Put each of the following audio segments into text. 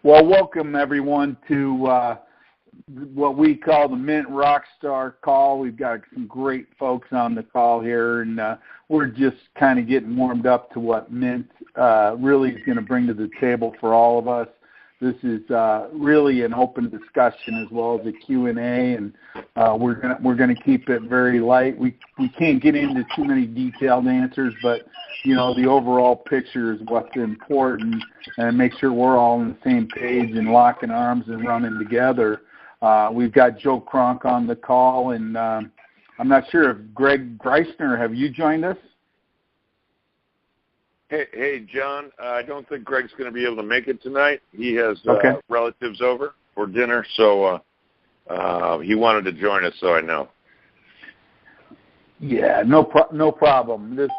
Well, welcome everyone to what we call the Mynt Rockstar call. We've got some great folks on the call here, and we're just kind of getting warmed up to what Mynt really is going to bring to the table for all of us. This is really an open discussion as well as a Q&A, and we're gonna keep it very light. We can't get into too many detailed answers, but you know, the overall picture is what's important, and make sure we're all on the same page and locking arms and running together. We've got Joe Kronk on the call, and I'm not sure if Greg Greisner, have you joined us? Hey, John. I don't think Greg's going to be able to make it tonight. He has relatives over for dinner, so he wanted to join us, so I know. Yeah, no problem. This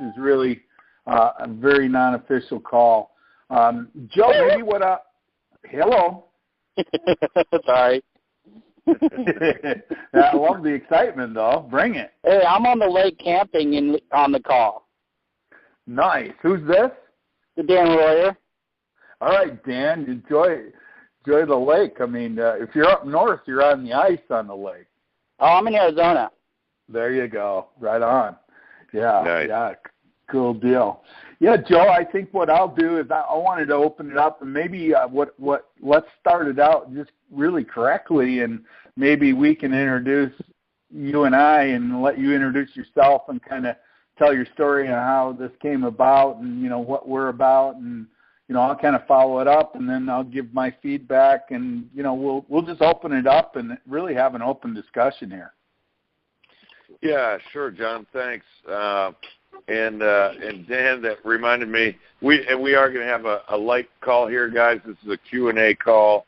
is really a very non-official call. Joe, maybe what hello. Sorry. I love the excitement, though. Bring it. Hey, I'm on the lake camping on the call. Nice. Who's this? Dan Royer. All right, Dan. Enjoy the lake. I mean, if you're up north, you're on the ice on the lake. Oh, I'm in Arizona. There you go. Right on. Yeah. Nice. Yeah. Cool deal. Yeah, Joe. I think what I'll do is I wanted to open it up, and maybe let's start it out just really correctly, and maybe we can introduce you and I, and let you introduce yourself and kind of tell your story and how this came about, and you know what we're about, and you know I'll kind of follow it up, and then I'll give my feedback, and you know we'll just open it up and really have an open discussion here. Yeah, sure, John. Thanks. And Dan, that reminded me, we are going to have a light call here, guys. This is a Q&A call.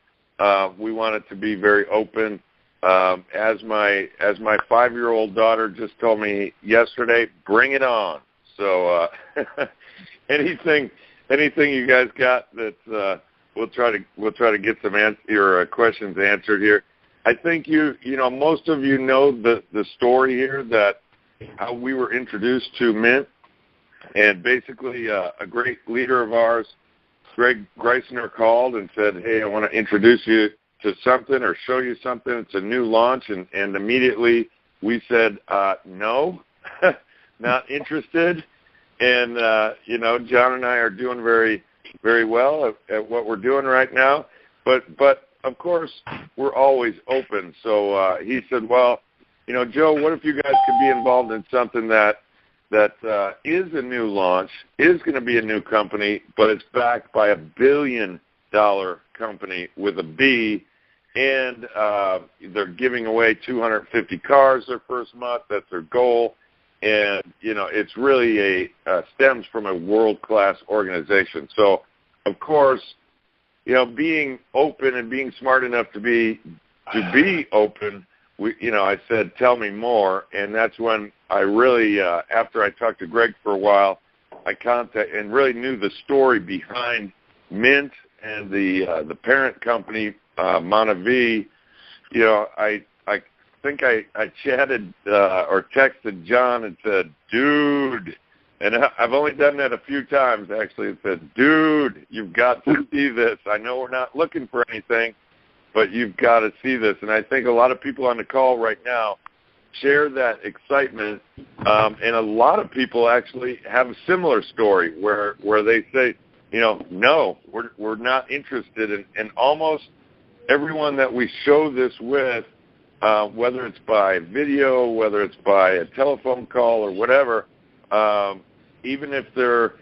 We want it to be very open. As my 5-year-old daughter just told me yesterday, bring it on. So anything you guys got that we'll try to get some your questions answered here. I think you know most of you know the story here, that how we were introduced to Mynt, and basically a great leader of ours, Greg Greisner, called and said, hey, I want to introduce you to something or show you something. It's a new launch, and immediately we said, no, not interested. And, you know, John and I are doing very, very well at what we're doing right now. But of course, we're always open. So he said, well, you know, Joe, what if you guys could be involved in something that is a new launch, is going to be a new company, but it's backed by $1 billion company with a B, and they're giving away 250 cars their first month. That's their goal. And, you know, it's really stems from a world-class organization. So, of course, you know, being open and being smart enough to be open, I said, tell me more. And that's when I really, after I talked to Greg for a while, I contacted and really knew the story behind Mynt and the parent company, Montev. You know, I think I chatted or texted John and said, dude, and I've only done that a few times, actually. It said, dude, you've got to see this. I know we're not looking for anything, but you've got to see this. And I think a lot of people on the call right now share that excitement, and a lot of people actually have a similar story where they say, you know, no, we're not interested. And almost everyone that we show this with, whether it's by video, whether it's by a telephone call or whatever, even if they're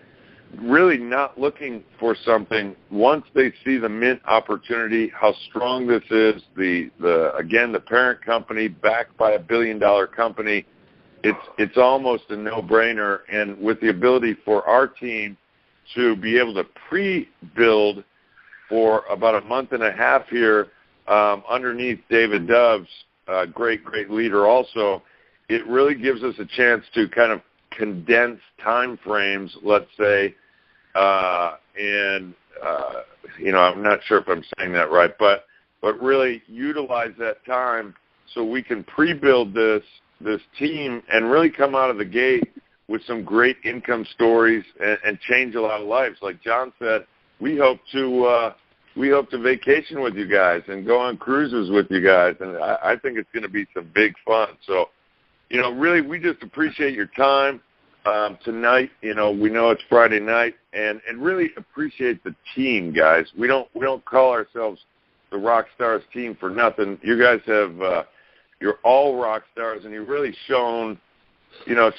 really not looking for something, once they see the Mynt opportunity, how strong this is, the parent company backed by $1 billion company, it's almost a no-brainer. And with the ability for our team to be able to pre-build for about a month and a half here, underneath David Dove's great leader also, it really gives us a chance to kind of condense time frames, let's say, I'm not sure if I'm saying that right, but really utilize that time so we can pre-build this team and really come out of the gate with some great income stories and change a lot of lives. Like John said, we hope to we hope to vacation with you guys and go on cruises with you guys, and I think it's going to be some big fun. So, really, we just appreciate your time tonight. We know it's Friday night, and really appreciate the team, guys. We don't call ourselves the Rockstars team for nothing. You guys have you're all rock stars, and you've really shown us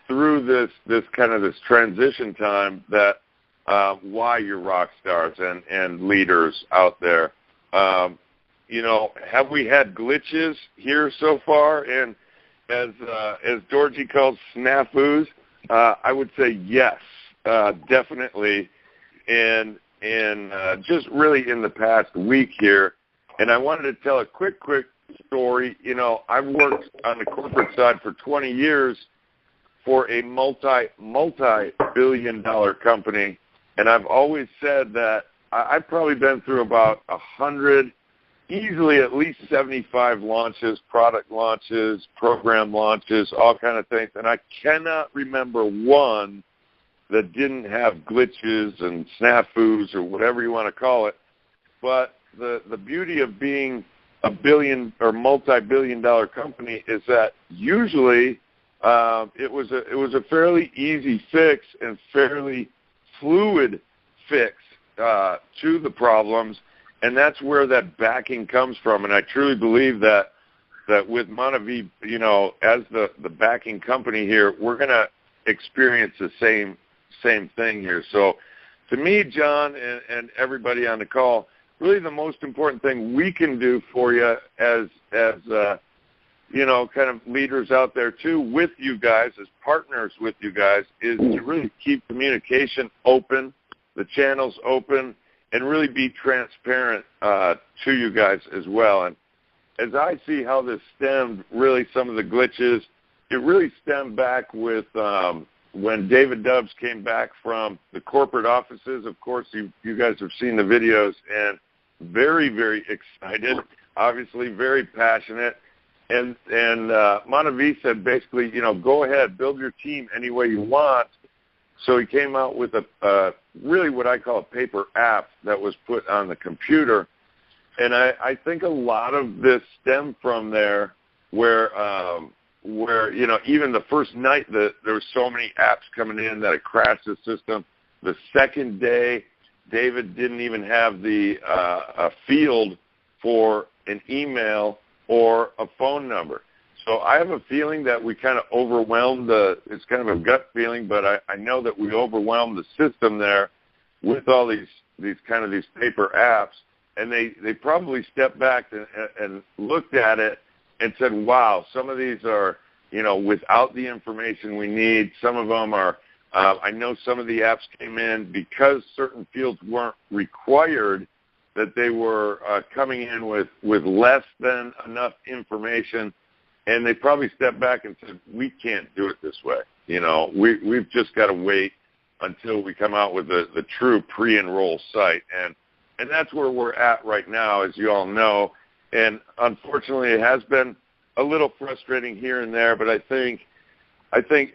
through this transition time that why you're rock stars and leaders out there. Have we had glitches here so far? And as Dorji calls snafus, I would say yes, definitely. And just really in the past week here, and I wanted to tell a quick story. I've worked on the corporate side for 20 years for a multi-billion-dollar company, and I've always said that I've probably been through about 100, easily at least 75 launches, product launches, program launches, all kind of things, and I cannot remember one that didn't have glitches and snafus or whatever you want to call it. But the beauty of being a billion or multi-billion-dollar company is that usually it was a fairly easy fix and fairly fluid fix to the problems, and that's where that backing comes from. And I truly believe that with Montev, as the backing company here, we're going to experience the same thing here. So to me, John, and everybody on the call, really the most important thing we can do for you as kind of leaders out there too, with you guys, as partners with you guys, is to really keep communication open, the channels open, and really be transparent to you guys as well. And as I see how this stemmed, really some of the glitches, it really stemmed back with when David Dubbs came back from the corporate offices. Of course, you guys have seen the videos, and very, very excited, obviously very passionate. And Montev said basically, go ahead, build your team any way you want. So he came out with a really what I call a paper app that was put on the computer. And I think a lot of this stemmed from there where even the first night there were so many apps coming in that it crashed the system. The second day, David didn't even have the a field for an email or a phone number. So I have a feeling that we kind of overwhelmed it's kind of a gut feeling, but I know that we overwhelmed the system there with all these paper apps, and they probably stepped back and looked at it and said, wow, some of these are, without the information we need. Some of them are, I know some of the apps came in because certain fields weren't required, that they were coming in with less than enough information, and they probably stepped back and said, we can't do it this way. We've just got to wait until we come out with the true pre-enroll site. And that's where we're at right now, as you all know. And unfortunately, it has been a little frustrating here and there, but I think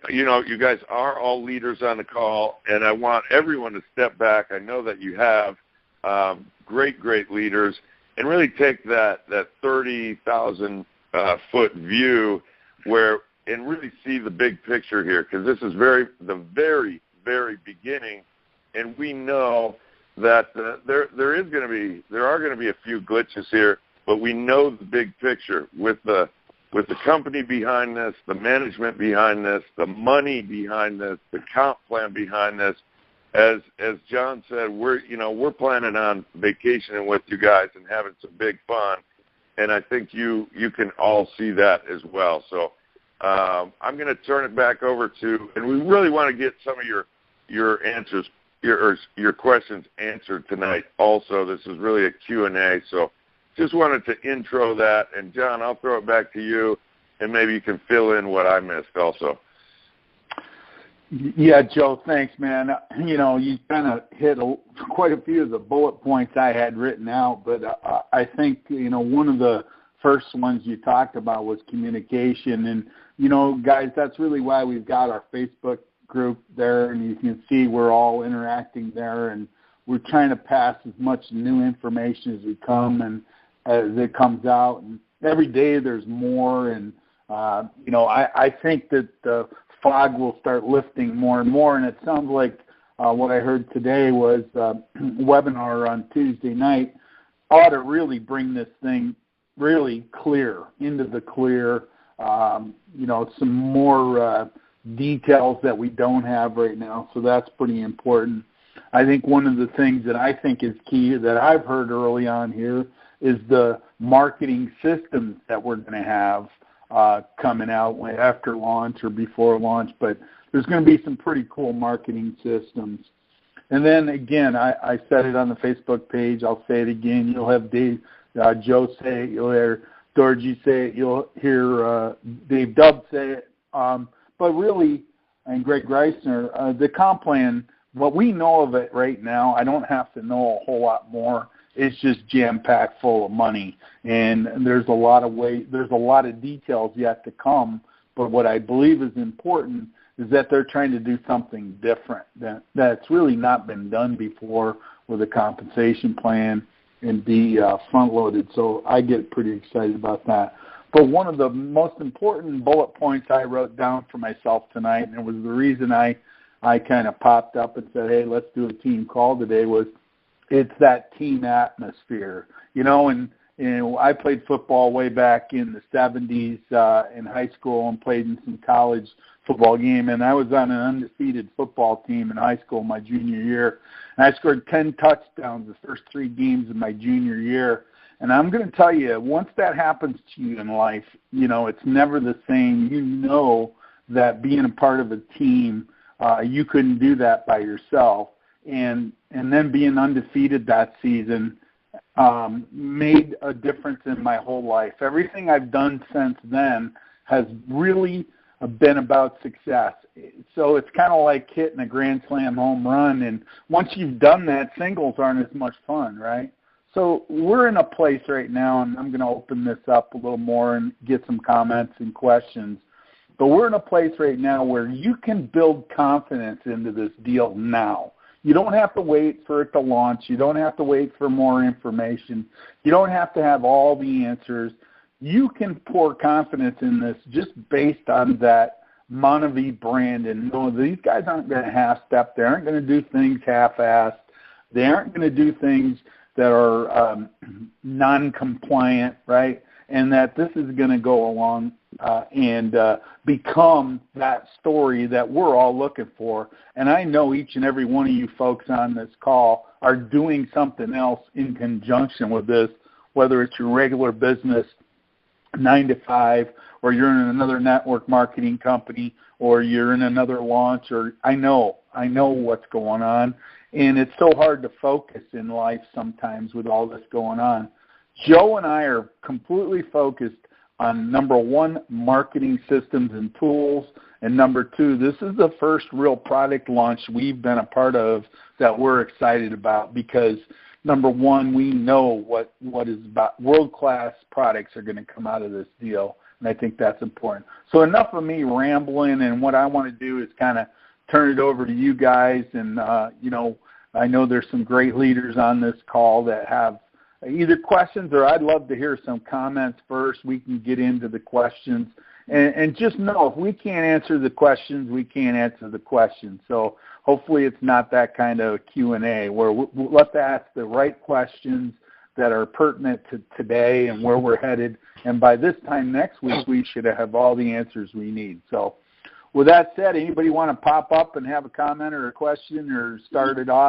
you guys are all leaders on the call, and I want everyone to step back. I know that you have great leaders, and really take that 30,000 foot view and really see the big picture here, because this is the very, very beginning, and we know that there are going to be a few glitches here, but we know the big picture with the company behind this, the management behind this, the money behind this, the comp plan behind this. As John said, we're planning on vacationing with you guys and having some big fun, and I think you can all see that as well. So I'm going to turn it back over to, and we really want to get some of your answers, your questions answered tonight. Also, this is really a Q&A, so just wanted to intro that. And John, I'll throw it back to you, and maybe you can fill in what I missed also. Yeah, Joe, thanks, man. You kind of hit quite a few of the bullet points I had written out, but I think, one of the first ones you talked about was communication. And, guys, that's really why we've got our Facebook group there, and you can see we're all interacting there and we're trying to pass as much new information as we come and as it comes out. And every day there's more. And, I think that the fog will start lifting more and more. And it sounds like what I heard today was a webinar on Tuesday night ought to really bring this thing really clear, into the clear, some more details that we don't have right now. So that's pretty important. I think one of the things that I think is key that I've heard early on here is the marketing systems that we're going to have coming out after launch or before launch. But there's going to be some pretty cool marketing systems. And then, again, I said it on the Facebook page. I'll say it again. You'll have Joe say it. You'll hear Dorji say it. You'll hear Dave Dubb say it. But really, and Greg Greisner, the comp plan, what we know of it right now, I don't have to know a whole lot more. It's just jam-packed full of money. And there's a lot of details yet to come. But what I believe is important is that they're trying to do something different that's really not been done before with a compensation plan and be front-loaded. So I get pretty excited about that. But one of the most important bullet points I wrote down for myself tonight, and it was the reason I kind of popped up and said, hey, let's do a team call today, was it's that team atmosphere. And I played football way back in the 70s in high school and played in some college football game, and I was on an undefeated football team in high school my junior year. And I scored 10 touchdowns the first 3 games of my junior year. And I'm going to tell you, once that happens to you in life, it's never the same. You know that being a part of a team, you couldn't do that by yourself. And then being undefeated that season made a difference in my whole life. Everything I've done since then has really been about success. So it's kind of like hitting a grand slam home run. And once you've done that, singles aren't as much fun, right? So we're in a place right now, and I'm going to open this up a little more and get some comments and questions. But we're in a place right now where you can build confidence into this deal now. You don't have to wait for it to launch. You don't have to wait for more information. You don't have to have all the answers. You can pour confidence in this just based on that Monavie brand and know these guys aren't going to half-step. They aren't going to do things half-assed. They aren't going to do things that are non-compliant, right? And that this is going to go along and become that story that we're all looking for. And I know each and every one of you folks on this call are doing something else in conjunction with this, whether it's your regular business, 9 to 5, or you're in another network marketing company, or you're in another launch, or I know what's going on. And it's so hard to focus in life sometimes with all this going on. Joe and I are completely focused on, number 1, marketing systems and tools, and number 2, this is the first real product launch we've been a part of that we're excited about because, number 1, we know what is about world-class products are going to come out of this deal, and I think that's important. So enough of me rambling, and what I want to do is kind of turn it over to you guys, and, I know there's some great leaders on this call that have either questions or I'd love to hear some comments first. We can get into the questions. And just know if we can't answer the questions, we can't answer the questions. So hopefully it's not that kind of Q&A where let's ask the right questions that are pertinent to today and where we're headed. And by this time next week, we should have all the answers we need. So with that said, anybody want to pop up and have a comment or a question or start it off?